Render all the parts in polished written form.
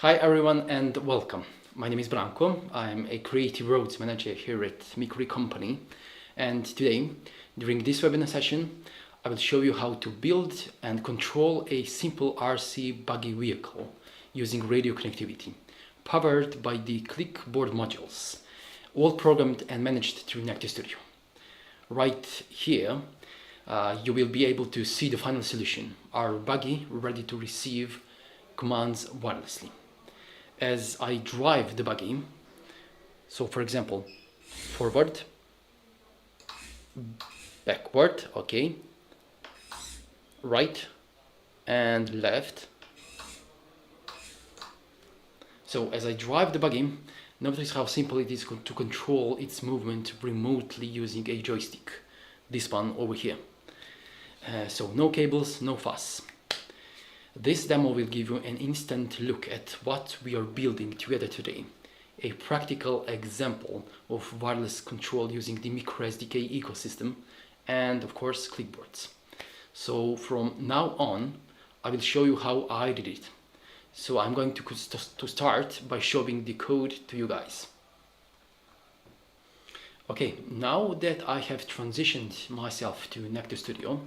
Hi everyone and welcome. My name is Branko. I'm a creative roads manager here at MikroE company, and today during this webinar session I will show you how to build and control a simple RC buggy vehicle using radio connectivity powered by the clickboard modules, all programmed and managed through NECTO Studio. Right here you will be able to see the final solution, our buggy ready to receive commands wirelessly. As I drive the buggy, so for example, forward, backward, okay, right and left. So as I drive the buggy, notice how simple it is to control its movement remotely using a joystick, this one over here. So no cables, no fuss. This demo will give you an instant look at what we are building together today, a practical example of wireless control using the MikroSDK ecosystem and of course clickboards. So from now on I will show you how I did it. So I'm going to start by showing the code to you guys. Okay, now that I have transitioned myself to NECTO Studio,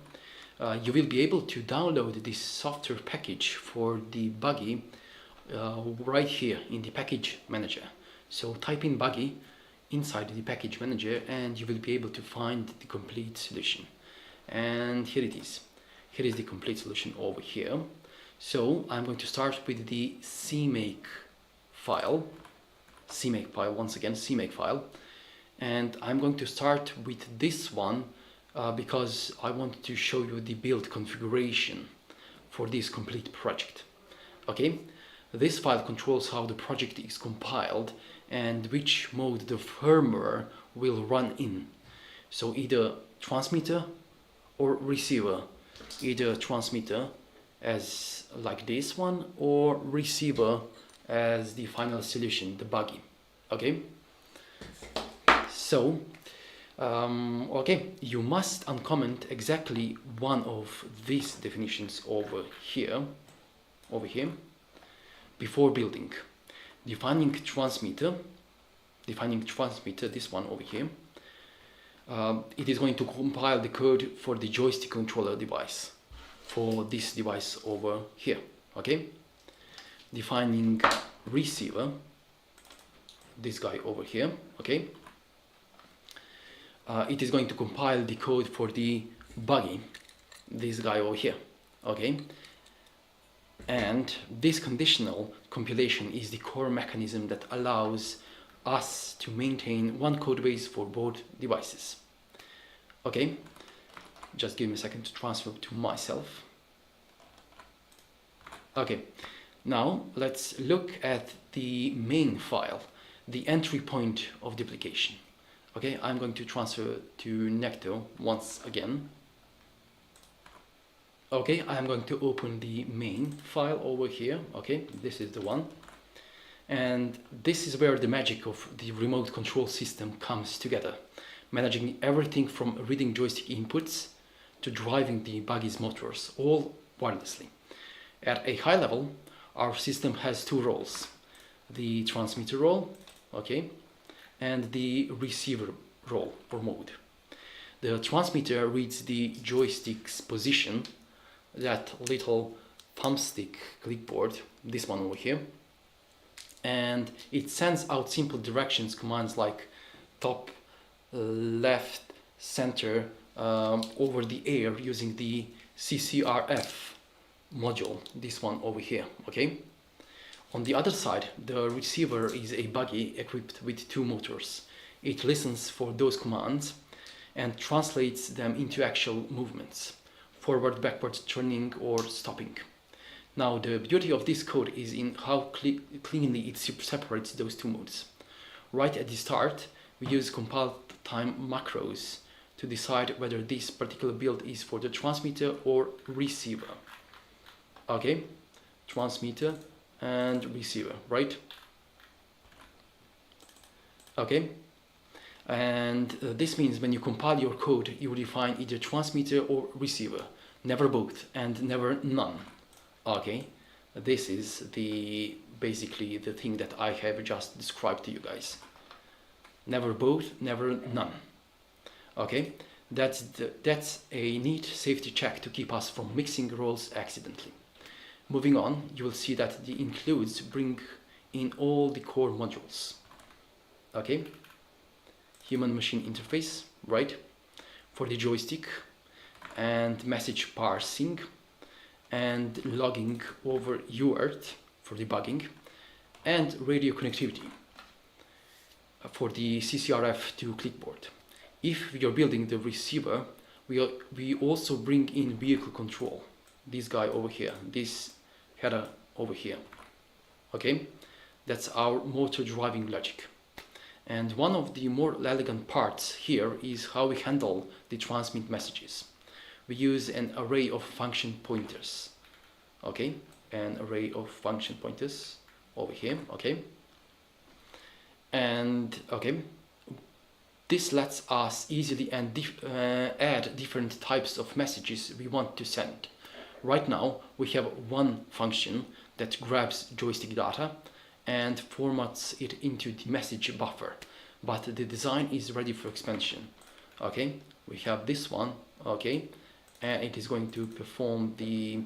you will be able to download this software package for the buggy right here in the package manager. So type in buggy inside the package manager and you will be able to find the complete solution. And here it is. Here is the complete solution over here. So I'm going to start with the CMake file. Once again, CMake file. And I'm going to start with this one because I want to show you the build configuration for this complete project. Okay, this file controls how the project is compiled and which mode the firmware will run in. So either transmitter or receiver, either transmitter as like this one or receiver as the final solution, the buggy. Okay, so okay, you must uncomment exactly one of these definitions over here, before building. Defining transmitter, this one over here, it is going to compile the code for the joystick controller device, for this device over here, okay? Defining receiver, this guy over here, okay? It is going to compile the code for the buggy, this guy over here, okay? And this conditional compilation is the core mechanism that allows us to maintain one code base for both devices. Okay, just give me a second to transfer to myself. Okay, now let's look at the main file, the entry point of the application. Okay, I'm going to transfer to NECTO once again. Okay, I'm going to open the main file over here. Okay, this is the one. And this is where the magic of the remote control system comes together, managing everything from reading joystick inputs to driving the buggy's motors, all wirelessly. At a high level, our system has two roles, the transmitter role, okay, and the receiver role or mode. The transmitter reads the joystick's position, that little thumbstick clickboard, this one over here, and it sends out simple directions commands like top, left, center over the air using the CCRF module, this one over here, okay? On the other side, the receiver is a buggy equipped with two motors. It listens for those commands and translates them into actual movements, forward, backward, turning or stopping. Now the beauty of this code is in how cleanly it separates those two modes. Right at the start, we use compile time macros to decide whether this particular build is for the transmitter or receiver. Okay, transmitter and receiver, right? Okay, and this means when you compile your code, you will define either transmitter or receiver, never both and never none. Okay, this is the basically the thing that I have just described to you guys. Never both, never none. Okay, that's a neat safety check to keep us from mixing roles accidentally. Moving on, you will see that the includes bring in all the core modules. Okay, human-machine interface, right, for the joystick, and message parsing, and logging over UART for debugging, and radio connectivity for the CCRF to clipboard. If we are building the receiver, we also bring in vehicle control. This guy over here, this header over here. Okay, that's our motor driving logic. And one of the more elegant parts here is how we handle the transmit messages. We use an array of function pointers. Okay, an array of function pointers over here. Okay, and okay, this lets us easily add different types of messages we want to send. Right now we have one function that grabs joystick data and formats it into the message buffer, but the design is ready for expansion. Okay, we have this one. Okay, and it is going to perform the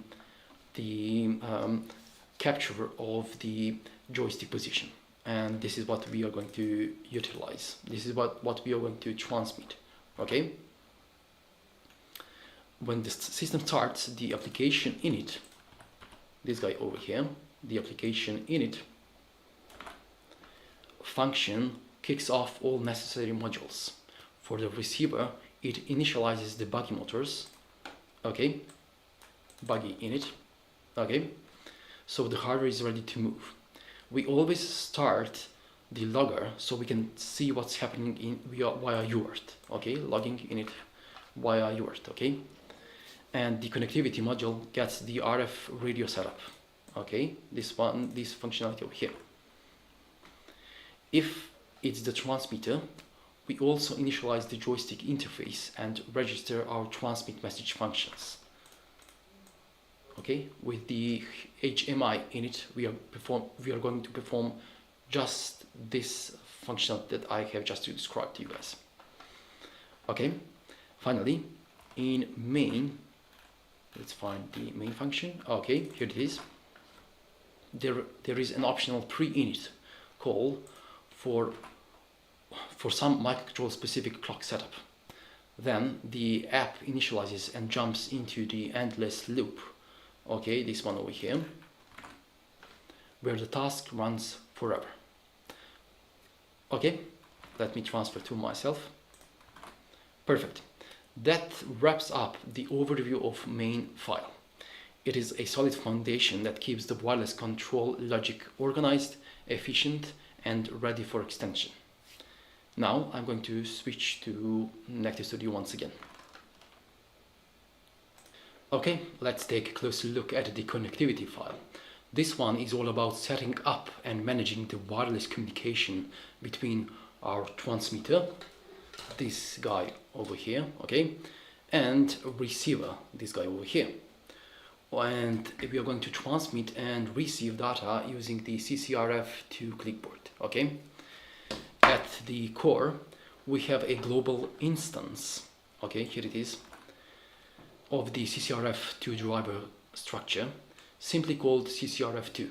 capture of the joystick position, and this is what we are going to utilize. This is what we are going to transmit. Okay, when the system starts, the application init, this guy over here, the application init function kicks off all necessary modules. For the receiver, it initializes the buggy motors. Okay, buggy init. Okay, so the hardware is ready to move. We always start the logger so we can see what's happening via UART. Okay, logging init via UART. Okay, and the connectivity module gets the RF radio setup. Okay, this functionality over here. If it's the transmitter, we also initialize the joystick interface and register our transmit message functions. Okay, with the HMI init, we are going to perform just this function that I have just described to you guys. Okay, finally, in main, let's find the main function. Okay, here it is. There is an optional pre-init call for some microcontroller specific clock setup. Then the app initializes and jumps into the endless loop. Okay, this one over here, where the task runs forever. Okay, let me transfer to myself. Perfect. That wraps up the overview of main file. It is a solid foundation that keeps the wireless control logic organized, efficient, and ready for extension. Now I'm going to switch to NECTO Studio once again. Okay, let's take a closer look at the connectivity file. This one is all about setting up and managing the wireless communication between our transmitter, this guy over here, okay, and receiver, this guy over here. And we are going to transmit and receive data using the CCRF to clipboard. Okay, at the core we have a global instance. Okay, here it is, of the CCRF2 driver structure, simply called CCRF2.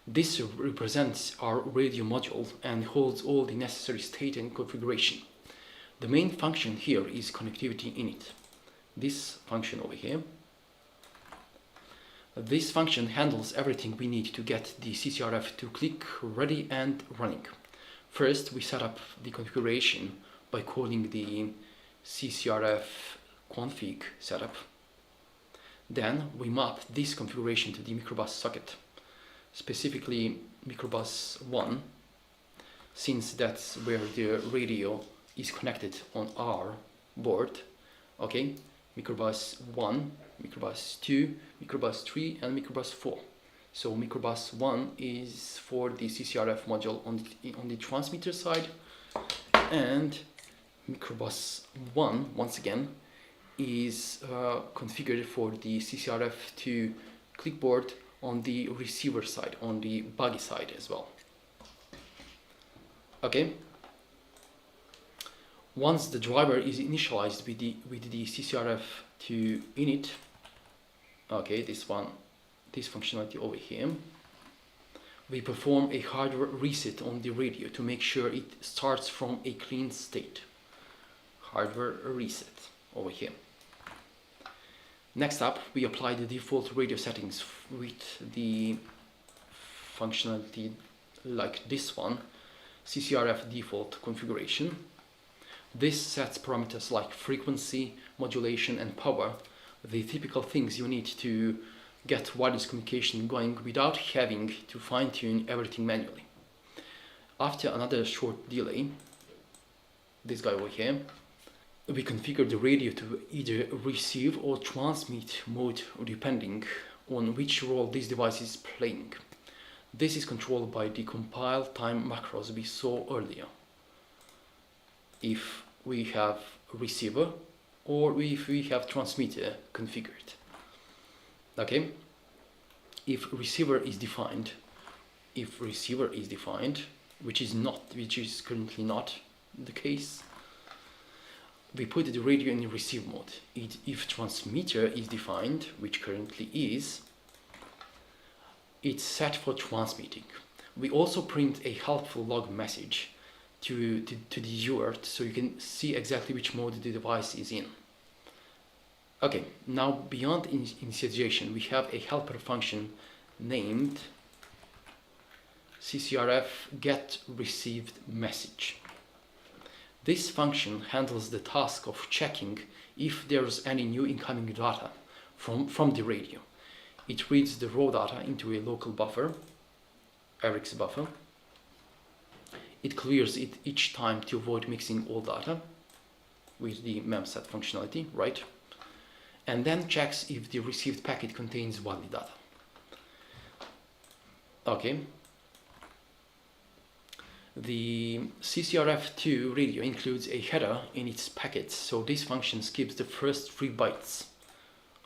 This represents our radio module and holds all the necessary state and configuration. The main function here is connectivity init. This function over here. This function handles everything we need to get the CCRF2 click ready and running. First, we set up the configuration by calling the CCRF config setup. Then we map this configuration to the microbus socket, specifically microbus 1, since that's where the radio is connected on our board. Okay, microbus 1, microbus 2, microbus 3, and microbus 4. So microbus 1 is for the CCRF module on the transmitter side, and microbus 1 once again is configured for the CCRF2 clipboard on the receiver side, on the buggy side as well. Okay. Once the driver is initialized with the CCRF2 init, okay, this functionality over here, we perform a hardware reset on the radio to make sure it starts from a clean state. Hardware reset over here. Next up, we apply the default radio settings with the functionality like this one, CCRF default configuration. This sets parameters like frequency, modulation and power, the typical things you need to get wireless communication going without having to fine-tune everything manually. After another short delay, this guy over here, we configure the radio to either receive or transmit mode depending on which role this device is playing. This is controlled by the compile time macros we saw earlier. If we have receiver or if we have transmitter configured. Okay, if receiver is defined, which is currently not the case, we put the radio in receive mode. If transmitter is defined, which currently is, it's set for transmitting. We also print a helpful log message to the UART so you can see exactly which mode the device is in. Okay, now beyond initialization, we have a helper function named CCRF get received message. This function handles the task of checking if there's any new incoming data from the radio. It reads the raw data into a local buffer, RX buffer. It clears it each time to avoid mixing all data with the memset functionality, right? And then checks if the received packet contains valid data. Okay. The CCRF2 radio includes a header in its packets, so this function skips the first 3 bytes.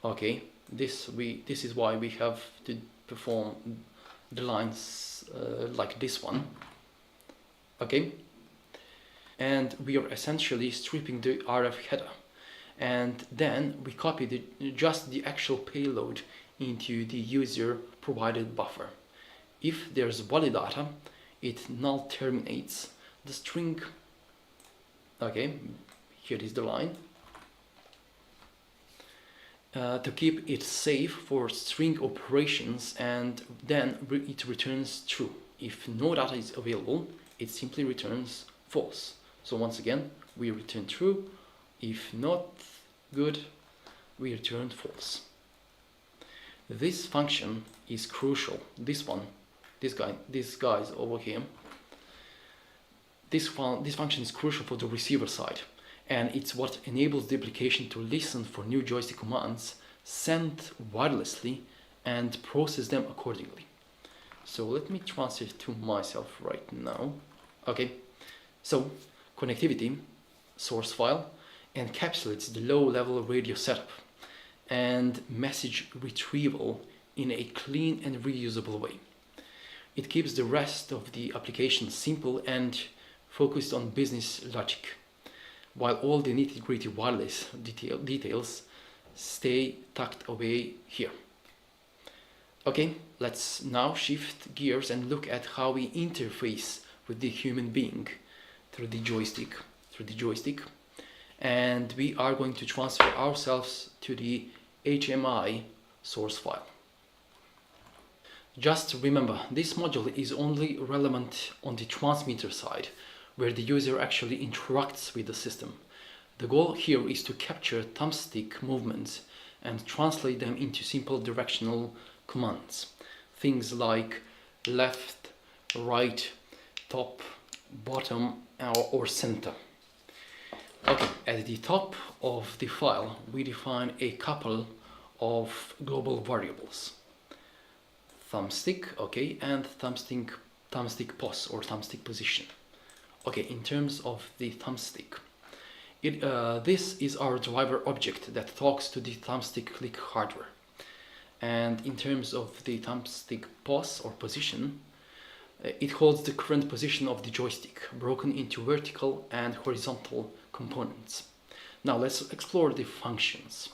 Okay, this is why we have to perform the lines like this one. Okay, and we are essentially stripping the RF header, and then we copy just the actual payload into the user provided buffer. If there's valid data, it null terminates the string. Okay, here is the line. To keep it safe for string operations, and then it returns true. If no data is available, it simply returns false. So once again, we return true. If not good, we return false. This function is crucial. This guy's over here. This function is crucial for the receiver side, and it's what enables the application to listen for new joystick commands sent wirelessly and process them accordingly. So let me transfer to myself right now. Okay, so connectivity source file encapsulates the low-level radio setup and message retrieval in a clean and reusable way. It keeps the rest of the application simple and focused on business logic, while all the nitty-gritty wireless details stay tucked away here. Okay, let's now shift gears and look at how we interface with the human being through the joystick. And we are going to transfer ourselves to the HMI source file. Just remember, this module is only relevant on the transmitter side, where the user actually interacts with the system. The goal here is to capture thumbstick movements and translate them into simple directional commands. Things like left, right, top, bottom, or center. Okay, at the top of the file, we define a couple of global variables. Thumbstick, okay, and thumbstick pos or thumbstick position. Okay, in terms of the thumbstick, this is our driver object that talks to the thumbstick click hardware. and in terms of the thumbstick pose or position, it holds the current position of the joystick, broken into vertical and horizontal components. Now let's explore the functions.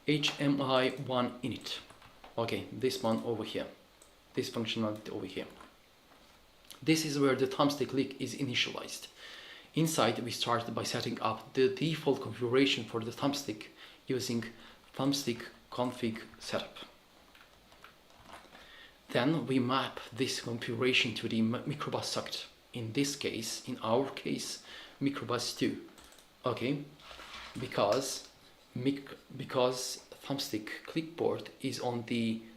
HMI1 init. Okay, this one over here. This functionality over here. This is where the thumbstick click is initialized. Inside, we start by setting up the default configuration for the thumbstick using thumbstick config setup. Then we map this configuration to the MikroBus socket. In this case, in our case, MikroBus 2. Okay, because thumbstick clipboard is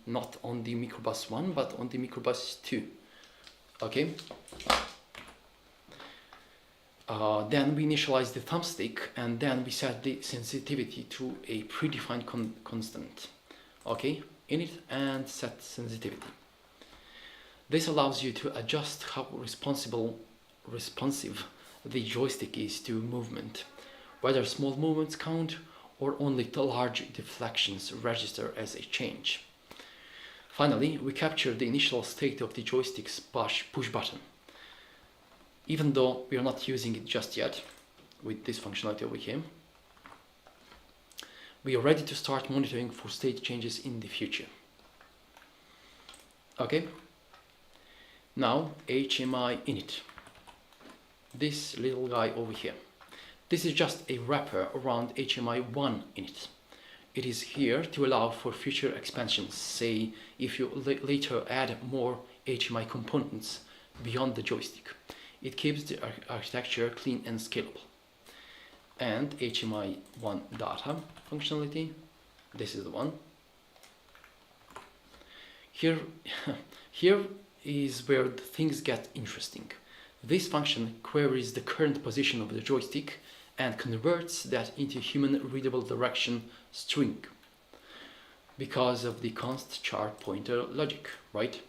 not on the MikroBus 1 but on the MikroBus 2. Okay. Then we initialize the thumbstick and then we set the sensitivity to a predefined constant. Okay, init and set sensitivity. This allows you to adjust how responsive the joystick is to movement, whether small movements count or only the large deflections register as a change. Finally, we capture the initial state of the joystick's push button. Even though we are not using it just yet, with this functionality over here, we are ready to start monitoring for state changes in the future. Okay, now HMI init. This little guy over here. This is just a wrapper around HMI1 init. It is here to allow for future expansions, say if you later add more HMI components beyond the joystick. It keeps the architecture clean and scalable. And HMI1 data functionality, this is the one. Here is where things get interesting. This function queries the current position of the joystick and converts that into human readable direction string because of the const char pointer logic, right?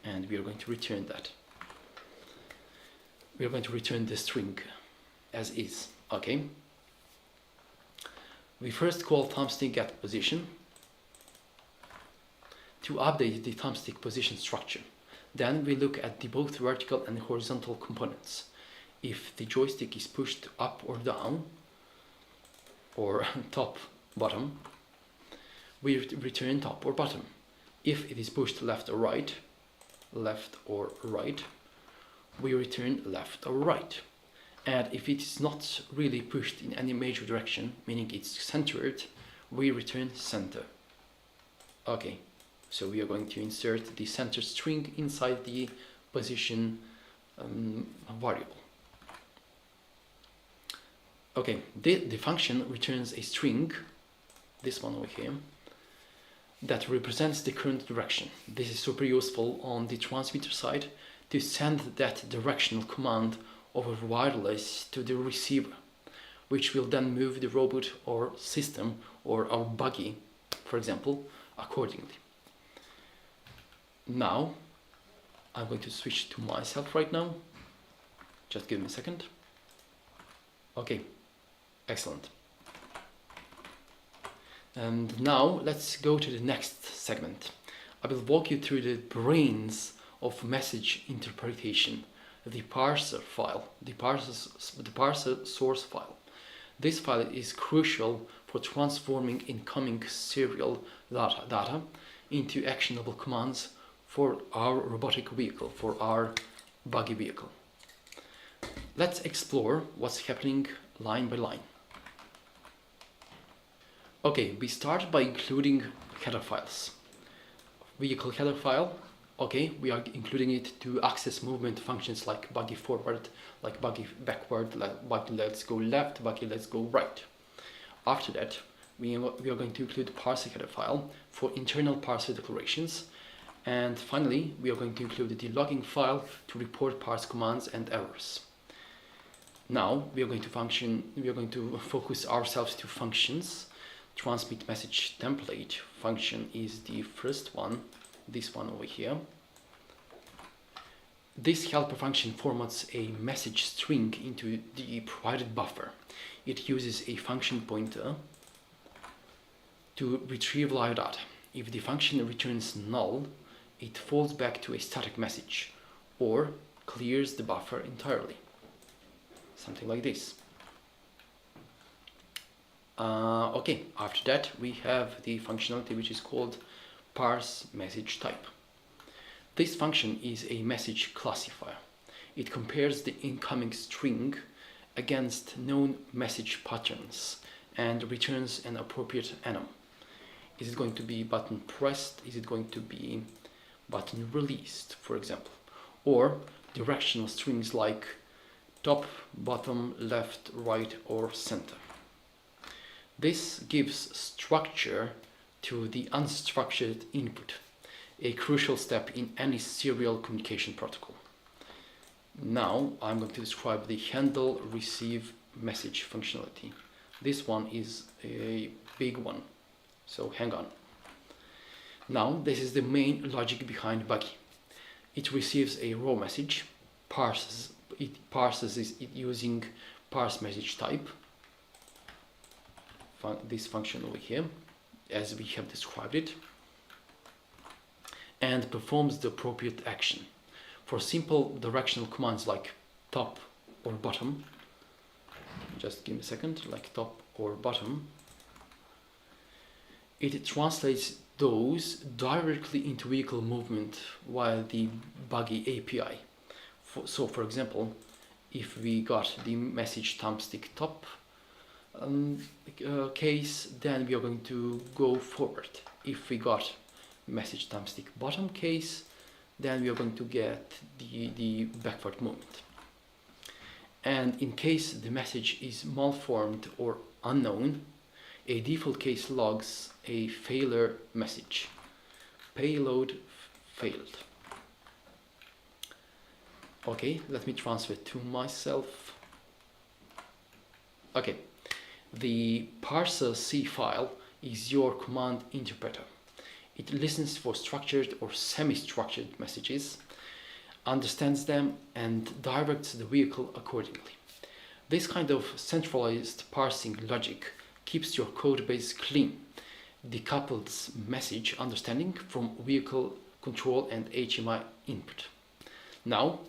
And we are going to return that. We are going to return the string as is, okay? We first call thumbstick get position to update the thumbstick position structure. Then we look at the both vertical and horizontal components. If the joystick is pushed up or down, or top, bottom, we return top or bottom. If it is pushed left or right, we return left or right. And if it is not really pushed in any major direction, meaning it's centered, we return center. Okay, so we are going to insert the center string inside the position variable. Okay, the function returns a string, this one over here, that represents the current direction. This is super useful on the transmitter side to send that directional command over wireless to the receiver, which will then move the robot or system or our buggy, for example, accordingly. Now, I'm going to switch to myself right now. Just give me a second. Okay, excellent. And now let's go to the next segment. I will walk you through the brains of message interpretation, the parser file, the parser source file. This file is crucial for transforming incoming serial data into actionable commands for our robotic vehicle, for our buggy vehicle. Let's explore what's happening line by line. Okay, we start by including header files. Vehicle header file, okay, we are including it to access movement functions like buggy forward, like buggy backward, like buggy let's go left, buggy let's go right. After that, we are going to include parser header file for internal parser declarations. And finally, we are going to include the logging file to report parse commands and errors. Now we are going to focus ourselves to functions. Transmit message template function is the first one, this one over here. This helper function formats a message string into the provided buffer. It uses a function pointer to retrieve live data. If the function returns null, it falls back to a static message or clears the buffer entirely. Something like this. Okay, after that we have the functionality which is called parse message type. This function is a message classifier. It compares the incoming string against known message patterns and returns an appropriate enum. Is it going to be button pressed? Is it going to be button released, for example? Or directional strings like top, bottom, left, right, or center. This gives structure to the unstructured input, a crucial step in any serial communication protocol. Now I'm going to describe the handle receive message functionality. This one is a big one, so hang on. Now this is the main logic behind Buggy. It receives a raw message, parses it using parse message type, this function over here, as we have described it, and performs the appropriate action. For simple directional commands like top or bottom, just give me a second, like top or bottom, it translates those directly into vehicle movement via the Buggy API. So for example, if we got the message thumbstick top case, then we are going to go forward. If we got message thumbstick bottom case, then we are going to get the backward movement. And in case the message is malformed or unknown, a default case logs a failure message. Payload failed. Okay, let me transfer to myself. Okay, the parser C file is your command interpreter. It listens for structured or semi-structured messages, understands them, and directs the vehicle accordingly. This kind of centralized parsing logic keeps your code base clean, decouples message understanding from vehicle control and HMI input. Now,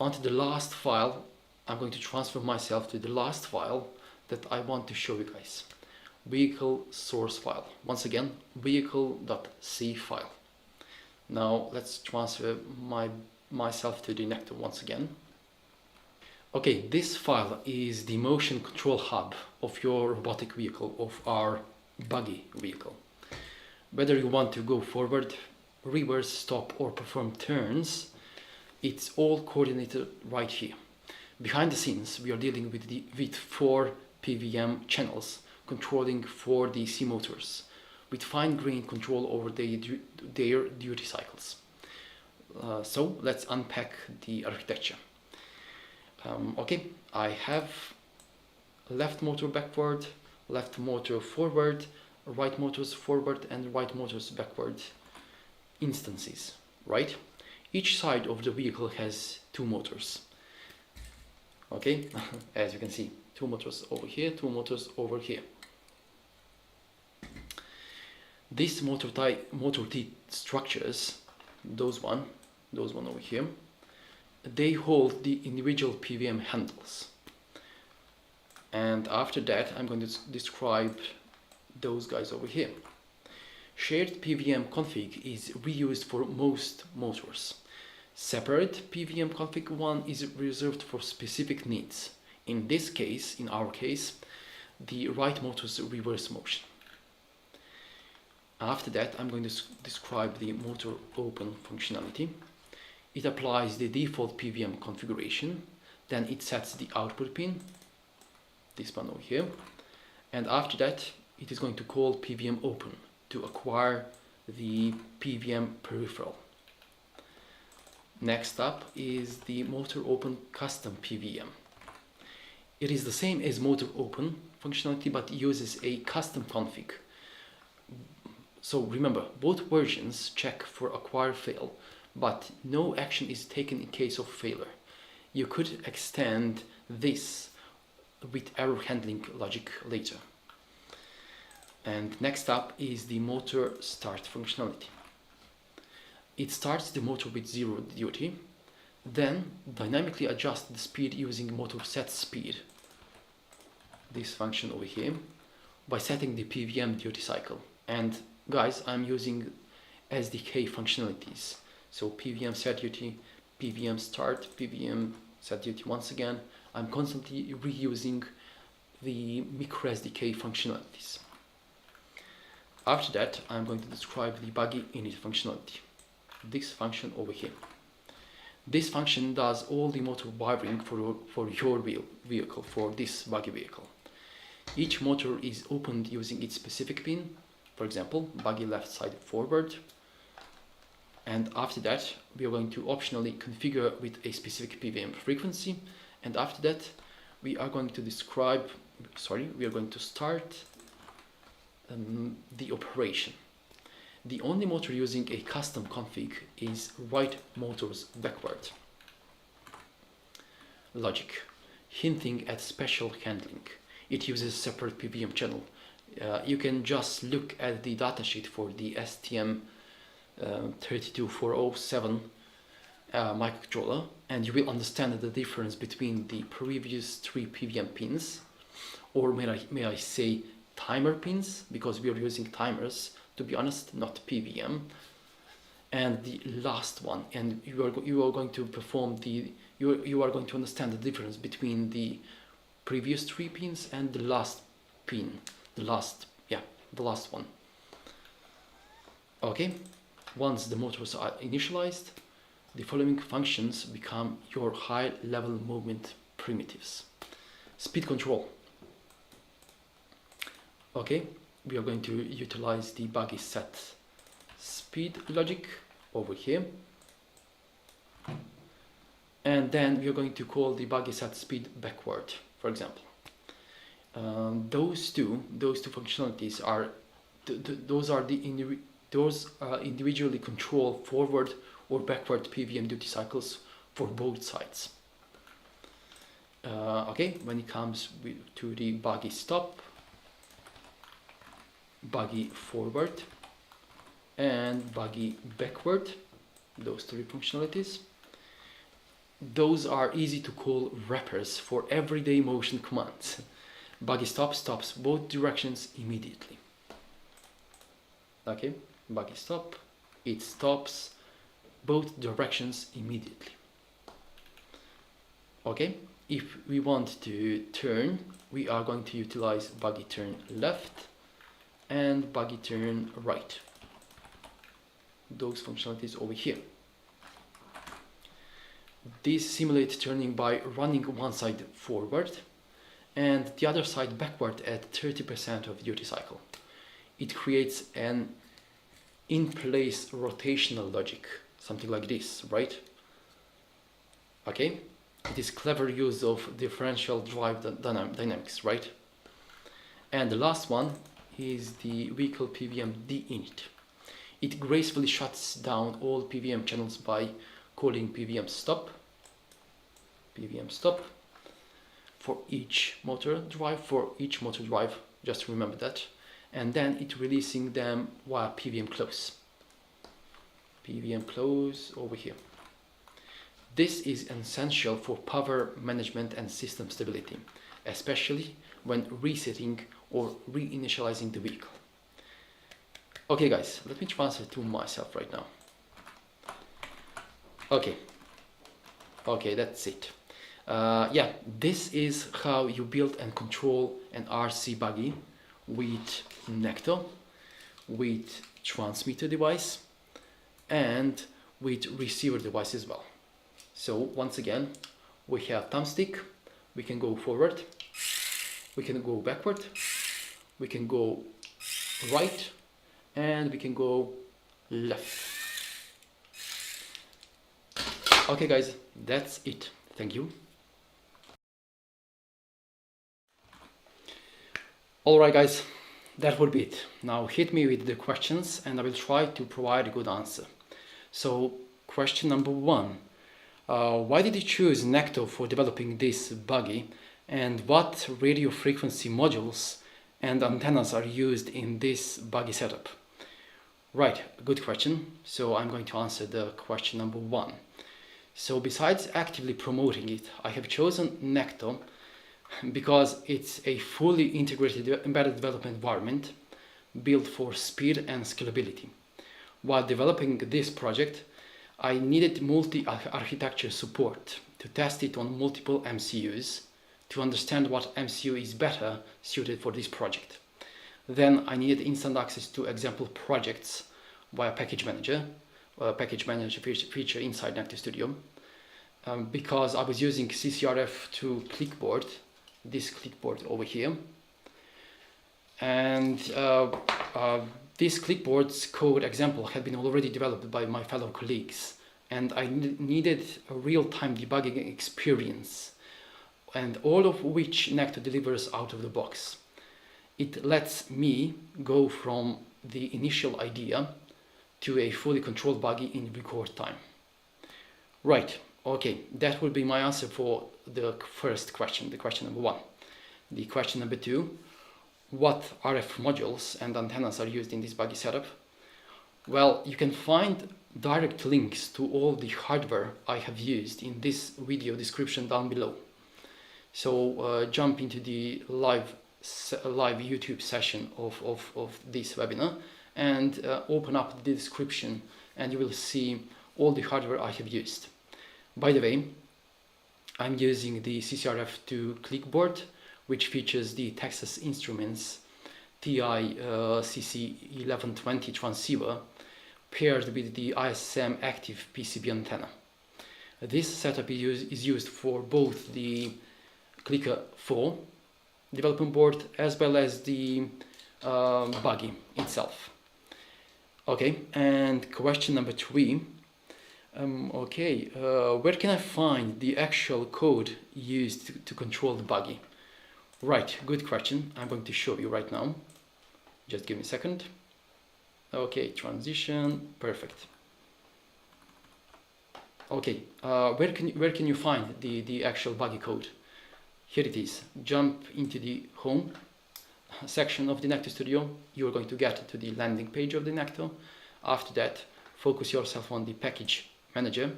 onto the last file. I'm going to transfer myself to the last file that I want to show you guys. Vehicle source file. Once again, vehicle.c file. Now let's transfer myself to the NECTO once again. Okay, this file is the motion control hub of your robotic vehicle, of our Buggy vehicle. Whether you want to go forward, reverse, stop, or perform turns, it's all coordinated right here. Behind the scenes, we are dealing with 4 PWM channels controlling 4 DC motors with fine-grained control over their duty cycles. So let's unpack the architecture. Okay, I have left motor backward, left motor forward, right motors forward, and right motors backward instances, right? Each side of the vehicle has 2 motors. Okay, as you can see, 2 motors over here, 2 motors over here. These motor teeth structures, those one over here, they hold the individual PWM handles. And after that, I'm going to describe those guys over here. Shared PWM config is reused for most motors. Separate PWM config 1 is reserved for specific needs. In this case, in our case, the right motor's reverse motion. After that, I'm going to describe the motor open functionality. It applies the default PWM configuration, then it sets the output pin, this one over here, and after that, it is going to call PWM open to acquire the PWM peripheral. Next up is the motor open custom PWM. It is the same as motor open functionality but uses a custom config. So remember, both versions check for acquire fail, but no action is taken in case of failure. You could extend this with error handling logic later. And next up is the motor start functionality. It starts the motor with 0 duty, then dynamically adjusts the speed using motor set speed, this function over here, by setting the PWM duty cycle. And guys, I'm using SDK functionalities. So PWM set duty, PWM start, PWM set duty once again. I'm constantly reusing the MikroSDK functionalities. After that, I'm going to describe the buggy init functionality. This function over here. This function does all the motor wiring for your vehicle, for this buggy vehicle. Each motor is opened using its specific pin, for example, buggy left side forward. And after that, we are going to optionally configure with a specific PWM frequency. And after that, we are going to start the operation. The only motor using a custom config is right motors backward logic, hinting at special handling. It uses a separate PWM channel. You can just look at the datasheet for the STM32407 microcontroller, and you will understand the difference between the previous 3 PWM pins, or may I say timer pins, because we are using timers, to be honest, not PWM, and the last one. And you are going to perform you are going to understand the difference between the previous 3 pins and the last pin, the last one. Okay, once the motors are initialized, the following functions become your high-level movement primitives. Speed control. Okay, we are going to utilize the buggy set speed logic over here, and then we are going to call the buggy set speed backward, for example. Those two functionalities are individually control forward or backward PWM duty cycles for both sides. Okay, when it comes to the buggy stop, buggy forward, and buggy backward, those 3 functionalities, those are easy to call wrappers for everyday motion commands. Buggy stop stops both directions immediately. Okay, buggy stop, it stops both directions immediately. Okay, if we want to turn, we are going to utilize buggy turn left and buggy turn right. Those functionalities over here. These simulate turning by running one side forward and the other side backward at 30% of duty cycle. It creates an in-place rotational logic, something like this, right? Okay, it is clever use of differential drive dynamics, right? And the last one is the vehicle PWM D-init. It gracefully shuts down all PWM channels by calling PWM stop for each motor drive, just remember that, and then it releasing them via PWM close over here. This is essential for power management and system stability, especially when resetting or reinitializing the vehicle. Okay guys, let me transfer to myself right now. Okay, that's it. Yeah, this is how you build and control an RC buggy with NECTO, with transmitter device, and with receiver device as well. So once again, we have thumbstick, we can go forward, we can go backward, we can go right, and we can go left. Okay guys, that's it. Thank you. Alright guys, that would be it. Now hit me with the questions and I will try to provide a good answer. So question number 1. Why did you choose NECTO for developing this buggy, and what radio frequency modules and antennas are used in this buggy setup? Right, good question. So I'm going to answer the question number 1. So besides actively promoting it, I have chosen NECTO because it's a fully integrated embedded development environment built for speed and scalability. While developing this project, I needed multi-architecture support to test it on multiple MCUs to understand what MCU is better suited for this project. Then I needed instant access to example projects via package manager feature inside NECTO Studio, because I was using CCRF2 clipboard, this clipboard over here, and this clipboard's code example had been already developed by my fellow colleagues, and I needed a real-time debugging experience, and all of which NECTO delivers out of the box. It lets me go from the initial idea to a fully controlled buggy in record time. Right, okay, that will be my answer for the first question, the question number 1. The question number 2, what RF modules and antennas are used in this buggy setup? Well, you can find direct links to all the hardware I have used in this video description down below. So jump into the live YouTube session of this webinar and open up the description, and you will see all the hardware I have used. By the way, I'm using the CCRF2 clipboard, which features the Texas Instruments TI CC1120 transceiver paired with the ISM active PCB antenna. This setup is used for both the Clicker 4 development board as well as the buggy itself. Okay, and question number 3. Where can I find the actual code used to control the buggy? Right, good question. I'm going to show you right now. Just give me a second. Okay, transition, perfect. Okay, where can you find the actual buggy code? Here it is. Jump into the home section of the NECTO Studio. You're going to get to the landing page of the NECTO. After that, focus yourself on the package manager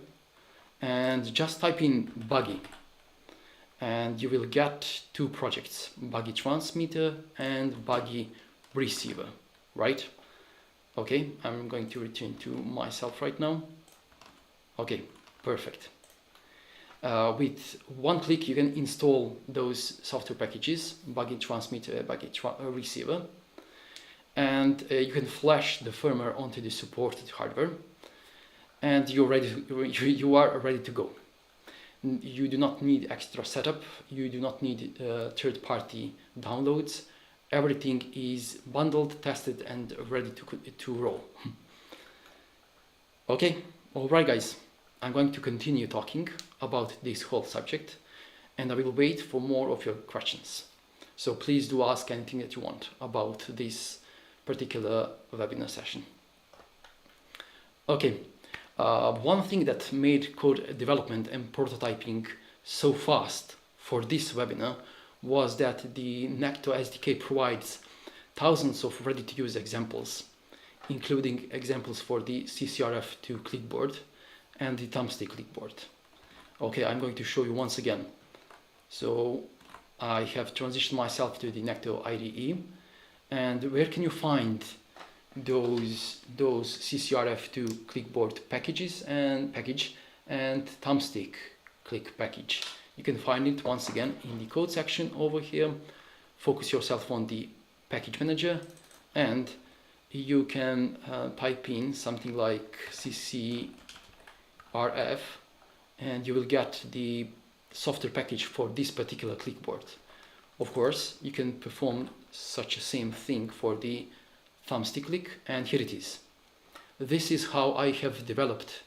and just type in buggy, and you will get 2 projects, buggy transmitter and buggy receiver, right? Okay, I'm going to return to myself right now. Okay, perfect. With one click you can install those software packages, buggy transmitter, buggy receiver, and you can flash the firmware onto the supported hardware, and you are ready to go. You do not need extra setup, you do not need third-party downloads. Everything is bundled, tested, and ready to roll. Okay, alright guys, I'm going to continue talking about this whole subject, and I will wait for more of your questions. So please do ask anything that you want about this particular webinar session. Okay, one thing that made code development and prototyping so fast for this webinar was that the NECTO SDK provides thousands of ready-to-use examples, including examples for the CCRF2 clipboard and the thumbstick clipboard. Okay, I'm going to show you once again. So I have transitioned myself to the NECTO IDE, and where can you find those CCRF2 clipboard packages and thumbstick click package? You can find it once again in the code section over here. Focus yourself on the package manager, and you can type in something like CCRF, and you will get the software package for this particular clipboard. Of course, you can perform such a same thing for the thumbstick click, and here it is. This is how I have developed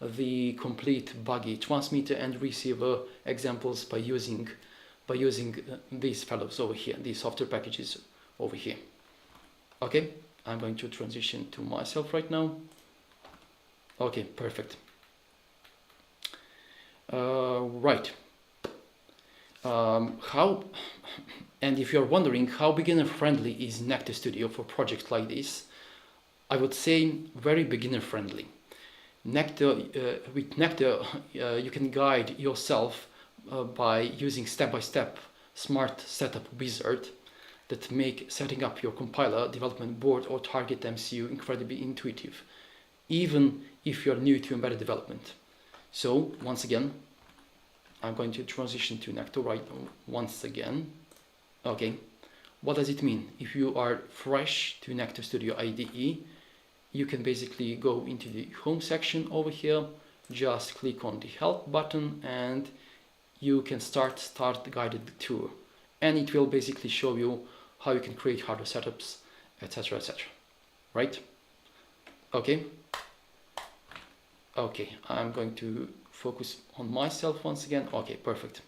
the complete buggy transmitter and receiver examples by using these fellows over here, these software packages over here. Okay, I'm going to transition to myself right now. Okay, perfect. Right. How And if you're wondering how beginner friendly is NECTO Studio for projects like this, I would say very beginner friendly. With NECTO, you can guide yourself by using step-by-step smart setup wizard that make setting up your compiler, development board or target MCU incredibly intuitive, even if you're new to embedded development. So once again, I'm going to transition to NECTO right once again. Okay, what does it mean? If you are fresh to NECTO Studio IDE, you can basically go into the home section over here, just click on the help button and you can start guided tour, and it will basically show you how you can create hardware setups, etc, etc, right? Okay, I'm going to focus on myself once again. Okay, perfect.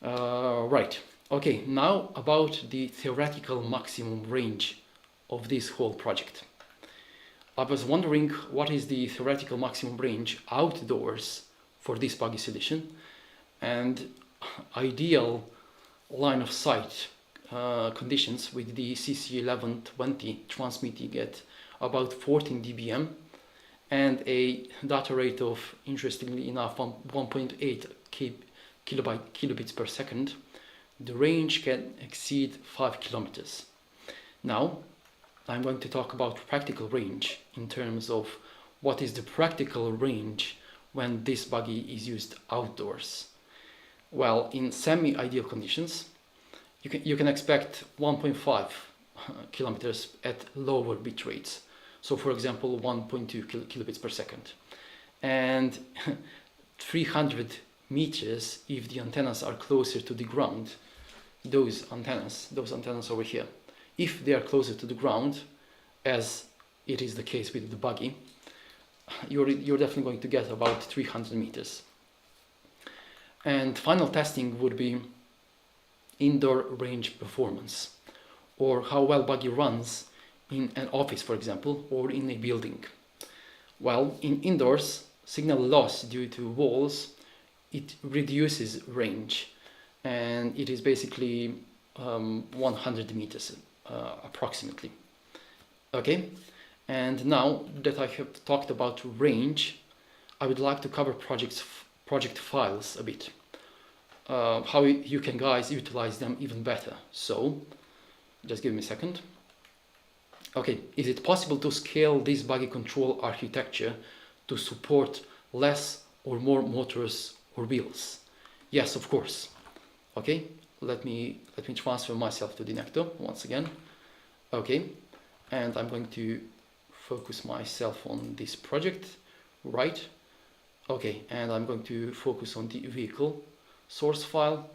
Right, okay, now about the theoretical maximum range of this whole project. I was wondering what is the theoretical maximum range outdoors for this buggy solution, and ideal line of sight conditions with the CC1120 transmitting at about 14 dBm and a data rate of, interestingly enough, 1.8 kilobits per second. The range can exceed 5 kilometers. Now I'm going to talk about practical range in terms of what is the practical range when this buggy is used outdoors. Well, in semi-ideal conditions, you can expect 1.5 kilometers at lower bit rates. So for example, 1.2 kilobits per second. And 300 meters if the antennas are closer to the ground. Those antennas over here, if they are closer to the ground, as it is the case with the buggy, you're definitely going to get about 300 meters. And final testing would be indoor range performance, or how well buggy runs in an office, for example, or in a building. Well, in indoors, signal loss due to walls, it reduces range, and it is basically 100 meters approximately. Okay, and now that I have talked about range, I would like to cover project files a bit, how you can guys utilize them even better. So just give me a second. Okay, is it possible to scale this buggy control architecture to support less or more motors or wheels? Yes, of course. Okay, let me transfer myself to the NECTO once again. Okay, and I'm going to focus myself on this project, right? Okay, and I'm going to focus on the vehicle source file,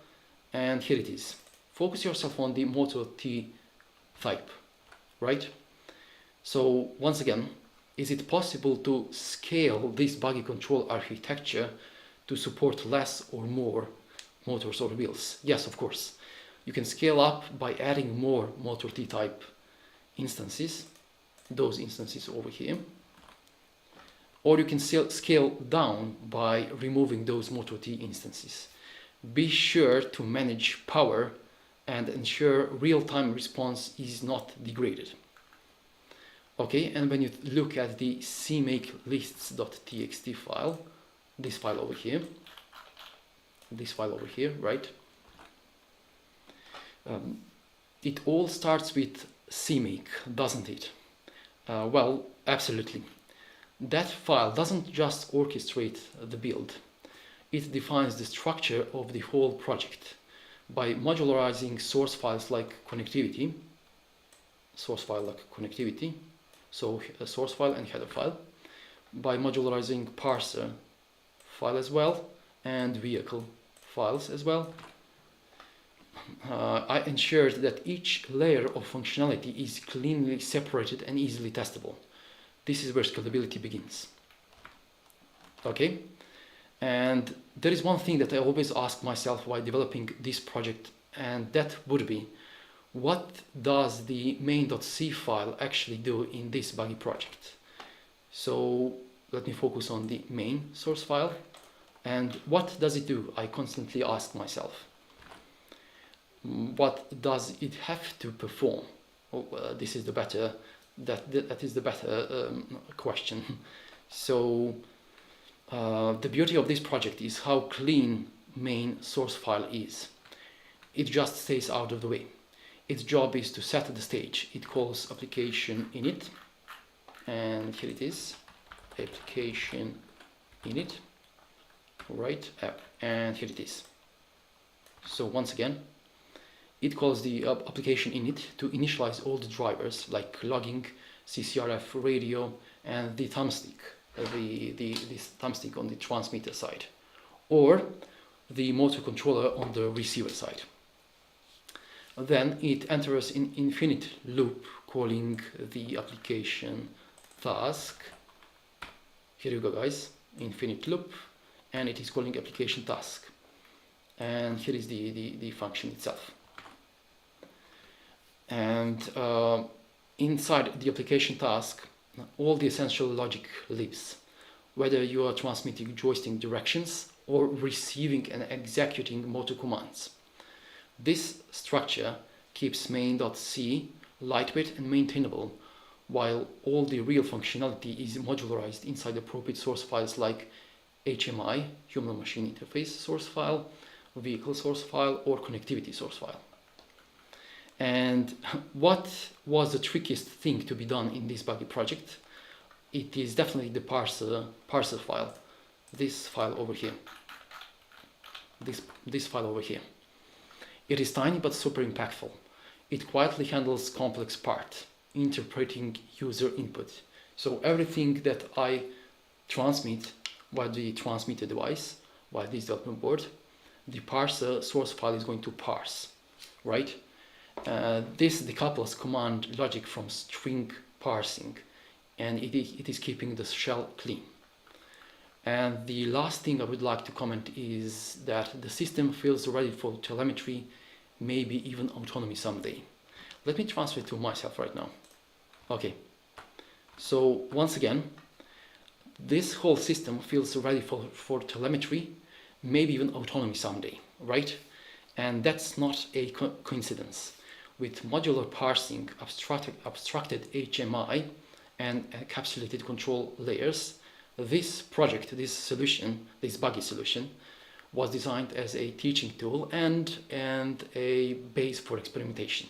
and here it is. Focus yourself on the motor T type, right? So once again, is it possible to scale this buggy control architecture to support less or more motors or wheels? Yes, of course. You can scale up by adding more motor T type instances, those instances over here, or you can scale down by removing those motor T instances. Be sure to manage power and ensure real-time response is not degraded. Okay, and when you look at the cmakelists.txt file, this file over here, right? It all starts with cmake, doesn't it? Well, absolutely. That file doesn't just orchestrate the build, it defines the structure of the whole project by modularizing source files like connectivity, so a source file and header file, by modularizing parser file as well, and vehicle files as well. I ensured that each layer of functionality is cleanly separated and easily testable. This is where scalability begins. Okay, and there is one thing that I always ask myself while developing this project, and that would be, what does the main.c file actually do in this buggy project? So let me focus on the main source file. And what does it do? I constantly ask myself. what does it have to perform? This is the better, that is the better question. So the beauty of this project is how clean main source file is. It just stays out of the way. Its job is to set the stage. It calls application init, and here it is, application init, right, and here it is. So once again, it calls the application init to initialize all the drivers like logging, CCRF, radio, and the thumbstick, this thumbstick on the transmitter side, or the motor controller on the receiver side. Then it enters in infinite loop calling the application task. Here you go, guys, infinite loop, and it is calling application task. And here is the function itself. And inside the application task, all the essential logic lives, whether you are transmitting joystick directions or receiving and executing motor commands. This structure keeps main.c lightweight and maintainable, while all the real functionality is modularized inside appropriate source files like HMI, human machine interface source file, vehicle source file, or connectivity source file. And what was the trickiest thing to be done in this buggy project? It is definitely the parser file, this file over here, this file over here. It is tiny but super impactful. It quietly handles complex parts, interpreting user input. So everything that I transmit via the transmitter device, via this development board, the parser source file is going to parse, right? This decouples command logic from string parsing, and it is keeping the shell clean. And the last thing I would like to comment is that the system feels ready for telemetry, maybe even autonomy someday. Let me transfer it to myself right now. Okay, so once again, this whole system feels ready for telemetry, maybe even autonomy someday, right? And that's not a coincidence. With modular parsing, abstracted HMI, and encapsulated control layers, this project, this solution, this buggy solution, was designed as a teaching tool and a base for experimentation.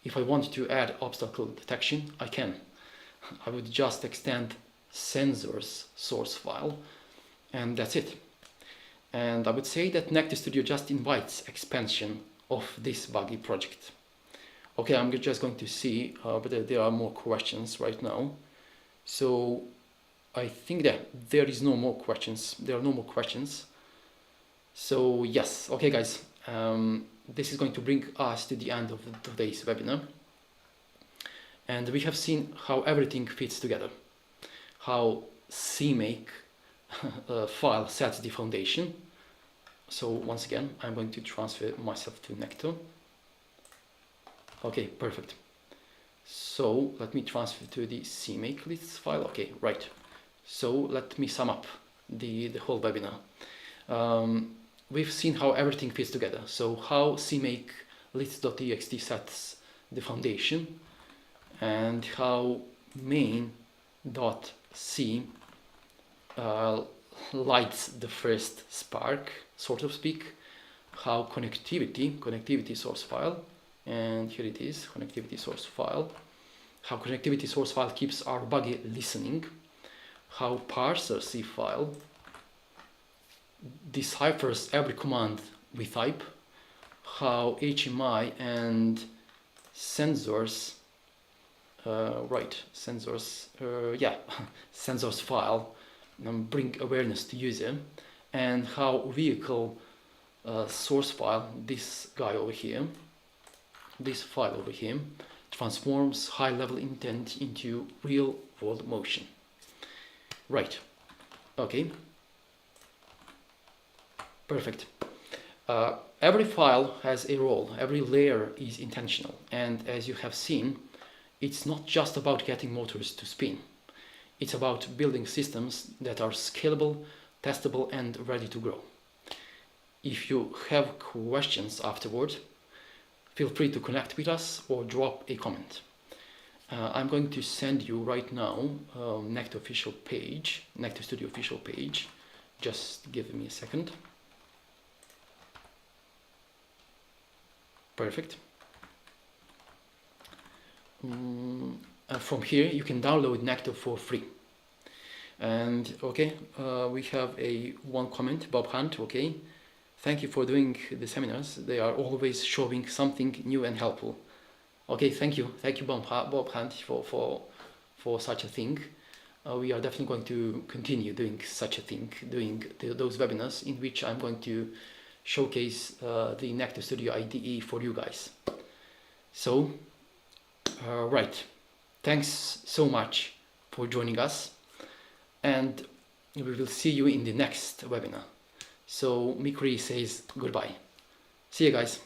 If I want to add obstacle detection, I can. I would just extend sensors source file, and that's it. And I would say that NECTO Studio just invites expansion of this buggy project. Okay, I'm just going to see whether there are more questions right now. So I think that there is no more questions. There are no more questions. So yes, okay guys, this is going to bring us to the end of today's webinar. And we have seen how everything fits together. How CMake file sets the foundation. So once again, I'm going to transfer myself to NECTO. Okay, perfect. So let me transfer to the CMake lists file. Okay, right. So let me sum up the whole webinar. We've seen how everything fits together. So how CMake lists.txt sets the foundation, and how main.c lights the first spark, so to speak. How connectivity source file, and here it is, connectivity source file. How connectivity source file keeps our buggy listening. How parser C file deciphers every command we type. How HMI and sensors, sensors file bring awareness to user. And how vehicle source file, this guy over here, this file over here, transforms high-level intent into real-world motion. Right. Okay. Perfect. Every file has a role. Every layer is intentional. And as you have seen, it's not just about getting motors to spin. It's about building systems that are scalable, testable, and ready to grow. If you have questions afterward, feel free to connect with us or drop a comment. I'm going to send you right now NECTO official page, NECTO Studio official page. Just give me a second. Perfect. From here you can download NECTO for free. And okay, we have one comment, Bob Hunt. Okay, thank you for doing the seminars. They are always showing something new and helpful. Okay, thank you Bob Hunt for such a thing. We are definitely going to continue doing such a thing, doing those webinars in which I'm going to showcase the NECTO Studio IDE for you guys. So, right, thanks so much for joining us, and we will see you in the next webinar. So MikROE says goodbye. See you guys.